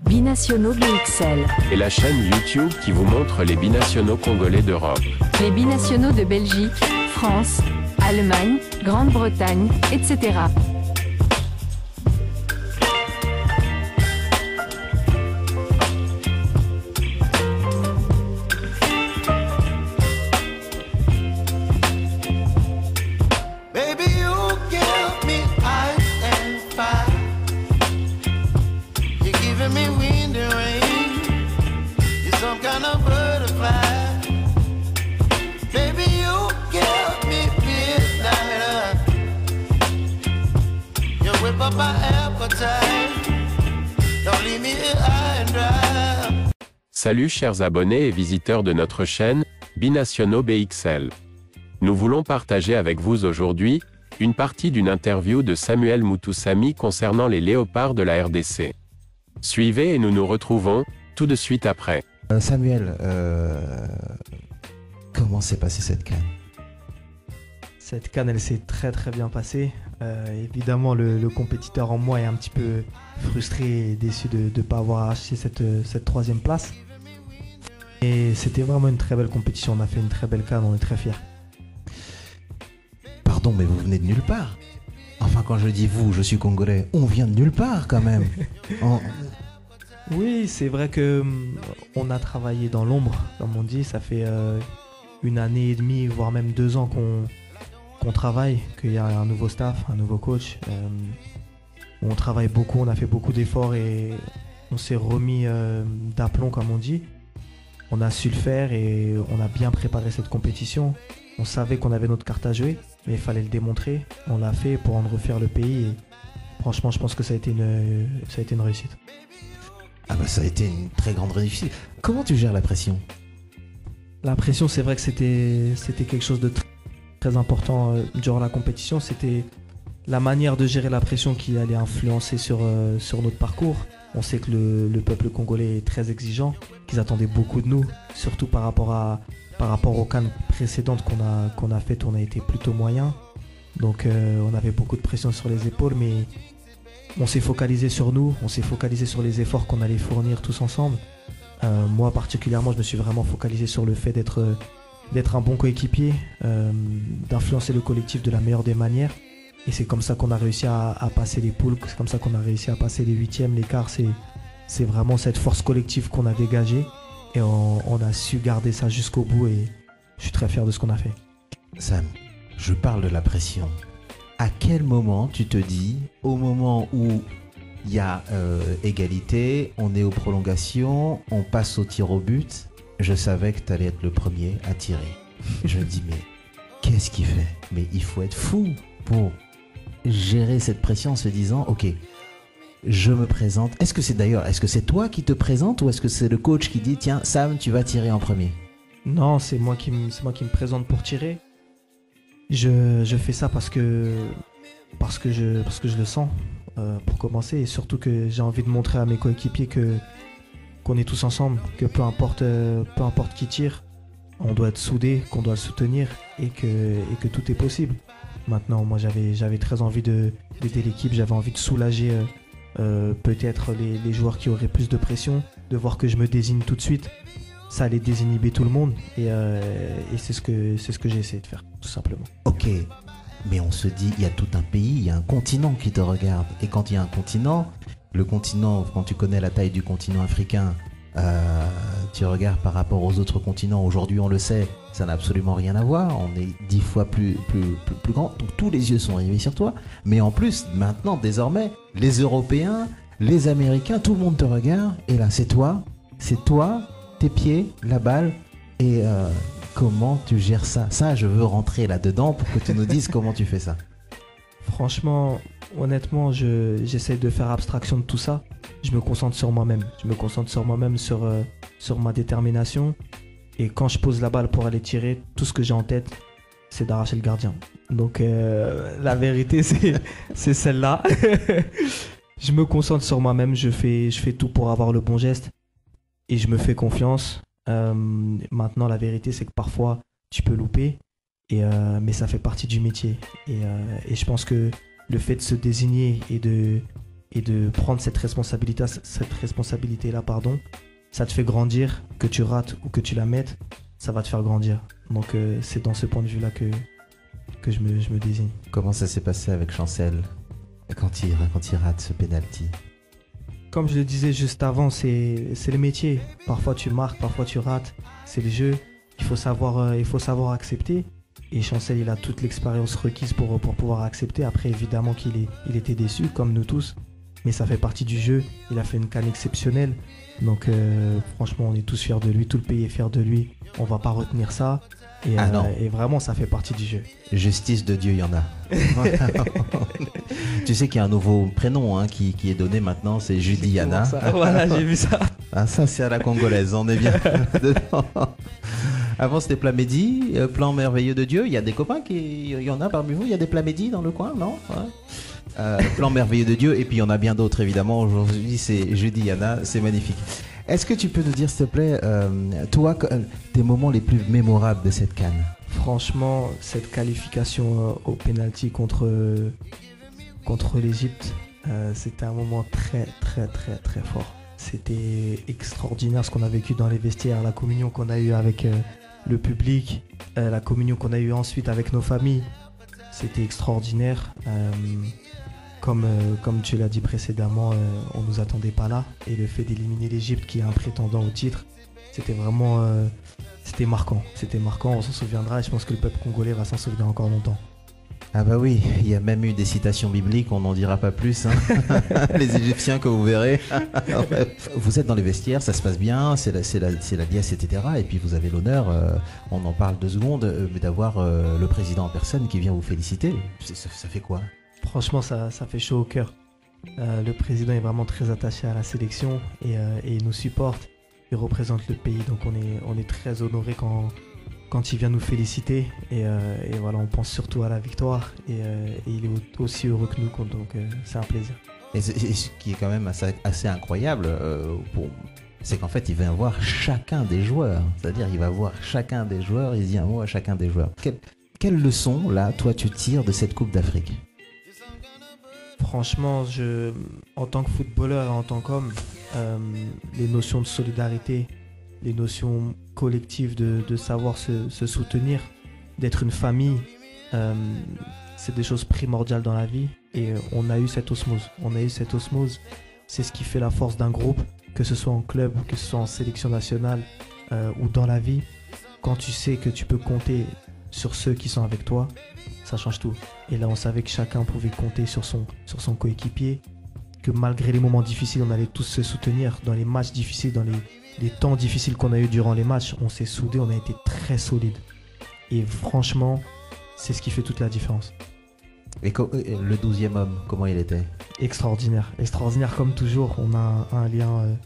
Binationaux BXL. Et la chaîne YouTube qui vous montre les binationaux congolais d'Europe. Les binationaux de Belgique, France, Allemagne, Grande-Bretagne, etc. Salut chers abonnés et visiteurs de notre chaîne, Binationaux BXL. Nous voulons partager avec vous aujourd'hui, une partie d'une interview de Samuel Mutusami concernant les léopards de la RDC. Suivez et nous nous retrouvons, tout de suite après. Samuel, comment s'est passée cette CAN? Cette CAN, elle s'est très très bien passée. Évidemment, le compétiteur en moi est un petit peu frustré et déçu de ne pas avoir acheté cette troisième place. Et c'était vraiment une très belle compétition. On a fait une très belle CAN, on est très fiers. Pardon, mais vous venez de nulle part. Enfin, quand je dis vous, je suis congolais, on vient de nulle part quand même. Oui, c'est vrai que on a travaillé dans l'ombre, comme on dit. Ça fait une année et demie, voire même 2 ans qu'on travaille, qu'il y a un nouveau staff, un nouveau coach. On travaille beaucoup, on a fait beaucoup d'efforts et on s'est remis d'aplomb, comme on dit. On a su le faire et on a bien préparé cette compétition. On savait qu'on avait notre carte à jouer, mais il fallait le démontrer. On l'a fait pour en refaire le pays et franchement, je pense que ça a été une réussite. Ah bah ça a été une très grande réussite. Comment tu gères la pression? La pression, c'est vrai que c'était quelque chose de très important durant la compétition. C'était la manière de gérer la pression qui allait influencer sur notre parcours. On sait que le peuple congolais est très exigeant, qu'ils attendaient beaucoup de nous, surtout par rapport aux CAN précédentes qu'on a faites, on a été plutôt moyen. Donc on avait beaucoup de pression sur les épaules, mais on s'est focalisé sur nous, on s'est focalisé sur les efforts qu'on allait fournir tous ensemble. Moi particulièrement, je me suis vraiment focalisé sur le fait d'être un bon coéquipier, d'influencer le collectif de la meilleure des manières. Et c'est comme ça qu'on a réussi à passer les poules, c'est comme ça qu'on a réussi à passer les huitièmes, les quarts. C'est vraiment cette force collective qu'on a dégagée et on a su garder ça jusqu'au bout et je suis très fier de ce qu'on a fait. Sam, je parle de la pression. À quel moment tu te dis, au moment où il y a égalité, on est aux prolongations, on passe au tir au but, je savais que tu allais être le premier à tirer. Je me dis, mais qu'est-ce qu'il fait? Mais il faut être fou pour gérer cette pression en se disant, ok, je me présente. Est-ce que c'est toi qui te présente ou est-ce que c'est le coach qui dit, tiens, Sam, tu vas tirer en premier? Non, c'est moi qui me présente pour tirer. Je fais ça parce que je le sens, pour commencer, et surtout que j'ai envie de montrer à mes coéquipiers qu'on est tous ensemble, que peu importe qui tire, on doit être soudés, qu'on doit le soutenir et que tout est possible. Maintenant, moi j'avais très envie d'aider l'équipe, j'avais envie de soulager peut-être les joueurs qui auraient plus de pression, de voir que je me désigne tout de suite. Ça allait désinhiber tout le monde et c'est ce que j'ai essayé de faire, tout simplement. Ok, mais on se dit, il y a tout un pays, il y a un continent qui te regarde. Et quand il y a un continent, le continent, quand tu connais la taille du continent africain, tu regardes par rapport aux autres continents. Aujourd'hui, on le sait, ça n'a absolument rien à voir. On est 10 fois plus grand. Donc tous les yeux sont rivés sur toi. Mais en plus, maintenant, désormais, les Européens, les Américains, tout le monde te regarde. Et là, c'est toi, tes pieds, la balle. Et comment tu gères ça? Ça, je veux rentrer là-dedans pour que tu nous dises comment tu fais ça. Franchement, honnêtement, j'essaie de faire abstraction de tout ça. Je me concentre sur moi-même. Sur ma détermination. Et quand je pose la balle pour aller tirer, tout ce que j'ai en tête, c'est d'arracher le gardien. Donc la vérité, c'est celle-là. Je me concentre sur moi-même. Je fais tout pour avoir le bon geste. Et je me fais confiance. Maintenant, la vérité, c'est que parfois, tu peux louper. Mais ça fait partie du métier. Et je pense que le fait de se désigner et et de prendre cette responsabilité-là, ça te fait grandir, que tu rates ou que tu la mettes, ça va te faire grandir. Donc c'est dans ce point de vue-là que je me désigne. Comment ça s'est passé avec Chancel quand il rate ce penalty? Comme je le disais juste avant, c'est le métier. Parfois tu marques, parfois tu rates. C'est le jeu. Il faut savoir accepter. Et Chancel, il a toute l'expérience requise pour pouvoir accepter. Après, évidemment qu'il était déçu, comme nous tous. Mais ça fait partie du jeu. Il a fait une CAN exceptionnelle. Donc franchement, on est tous fiers de lui. Tout le pays est fier de lui. On va pas retenir ça. Et vraiment, ça fait partie du jeu. Justice de Dieu, il y en a. Tu sais qu'il y a un nouveau prénom qui est donné maintenant, c'est Judiana. Voilà, j'ai vu ça. Ah, ça, c'est à la congolaise, on est bien dedans. Avant, c'était Plat Midi, Plan merveilleux de Dieu. Il y a des copains il y en a parmi vous, il y a des Plats Midi dans le coin, non? Plan merveilleux de Dieu, et puis il y en a bien d'autres, évidemment. Aujourd'hui, c'est Judiana, c'est magnifique. Est-ce que tu peux nous dire, s'il te plaît, toi, tes moments les plus mémorables de cette CAN? Franchement, cette qualification au penalty contre l'Égypte, c'était un moment très, très, très, très fort. C'était extraordinaire ce qu'on a vécu dans les vestiaires, la communion qu'on a eue avec le public, la communion qu'on a eue ensuite avec nos familles. C'était extraordinaire. Comme tu l'as dit précédemment, on ne nous attendait pas là. Et le fait d'éliminer l'Égypte, qui est un prétendant au titre, c'était vraiment c'était marquant. C'était marquant, on s'en souviendra et je pense que le peuple congolais va s'en souvenir encore longtemps. Ah bah oui, il y a même eu des citations bibliques, on n'en dira pas plus. Les Égyptiens que vous verrez. Vous êtes dans les vestiaires, ça se passe bien, c'est la liesse, etc. Et puis vous avez l'honneur, on en parle 2 secondes, mais d'avoir le président en personne qui vient vous féliciter. Ça fait quoi? Franchement, ça fait chaud au cœur. Le président est vraiment très attaché à la sélection et il nous supporte. Il représente le pays, donc on est très honoré quand il vient nous féliciter. Et voilà, on pense surtout à la victoire. Et il est aussi heureux que nous, donc c'est un plaisir. Et ce qui est quand même assez incroyable, c'est qu'en fait, il vient voir chacun des joueurs. C'est-à-dire, il va voir chacun des joueurs, il dit un mot à chacun des joueurs. Quelle leçon, là, toi, tu tires de cette Coupe d'Afrique? Franchement, en tant que footballeur et en tant qu'homme, les notions de solidarité, les notions collectives de savoir se soutenir, d'être une famille, c'est des choses primordiales dans la vie. Et on a eu cette osmose. C'est ce qui fait la force d'un groupe, que ce soit en club, que ce soit en sélection nationale ou dans la vie. Quand tu sais que tu peux compter sur ceux qui sont avec toi, ça change tout. Et là, on savait que chacun pouvait compter sur son coéquipier, que malgré les moments difficiles, on allait tous se soutenir dans les matchs difficiles, dans les temps difficiles qu'on a eu durant les matchs. On s'est soudés, on a été très solides. Et franchement, c'est ce qui fait toute la différence. Et le 12e homme, comment il était? Extraordinaire. Extraordinaire comme toujours. On a un lien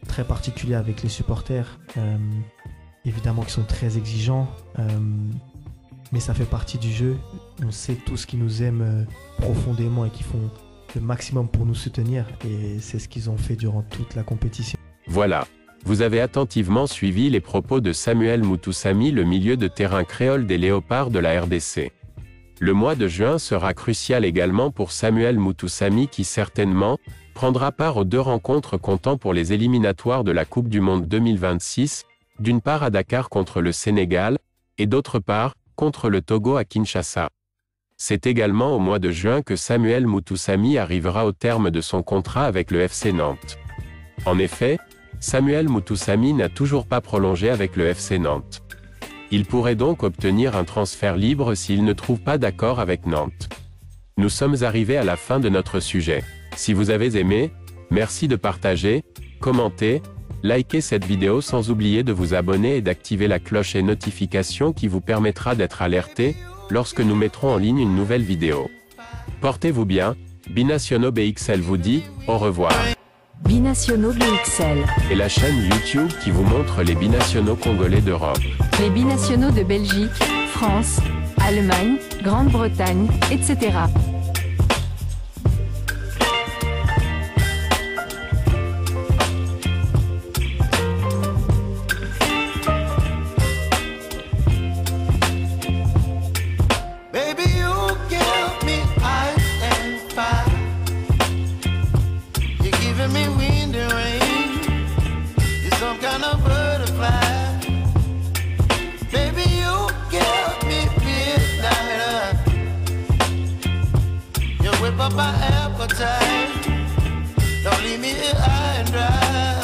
très particulier avec les supporters. Évidemment qu'ils sont très exigeants. Mais ça fait partie du jeu. On sait tous qu'ils nous aiment profondément et qu'ils font le maximum pour nous soutenir. Et c'est ce qu'ils ont fait durant toute la compétition. Voilà. Vous avez attentivement suivi les propos de Samuel Mutusami, le milieu de terrain créole des Léopards de la RDC. Le mois de juin sera crucial également pour Samuel Mutusami qui certainement prendra part aux 2 rencontres comptant pour les éliminatoires de la Coupe du Monde 2026, d'une part à Dakar contre le Sénégal, et d'autre part, contre le Togo à Kinshasa. C'est également au mois de juin que Samuel Mutusami arrivera au terme de son contrat avec le FC Nantes. En effet, Samuel Mutusami n'a toujours pas prolongé avec le FC Nantes. Il pourrait donc obtenir un transfert libre s'il ne trouve pas d'accord avec Nantes. Nous sommes arrivés à la fin de notre sujet. Si vous avez aimé, merci de partager, commenter, liker cette vidéo sans oublier de vous abonner et d'activer la cloche et notification qui vous permettra d'être alerté lorsque nous mettrons en ligne une nouvelle vidéo. Portez-vous bien, Binationaux BXL vous dit au revoir. Binationaux BXL. Et la chaîne YouTube qui vous montre les binationaux congolais d'Europe. Les binationaux de Belgique, France, Allemagne, Grande-Bretagne, etc. Baby, you give me ice and fire. my appetite. Don't leave me here high and dry.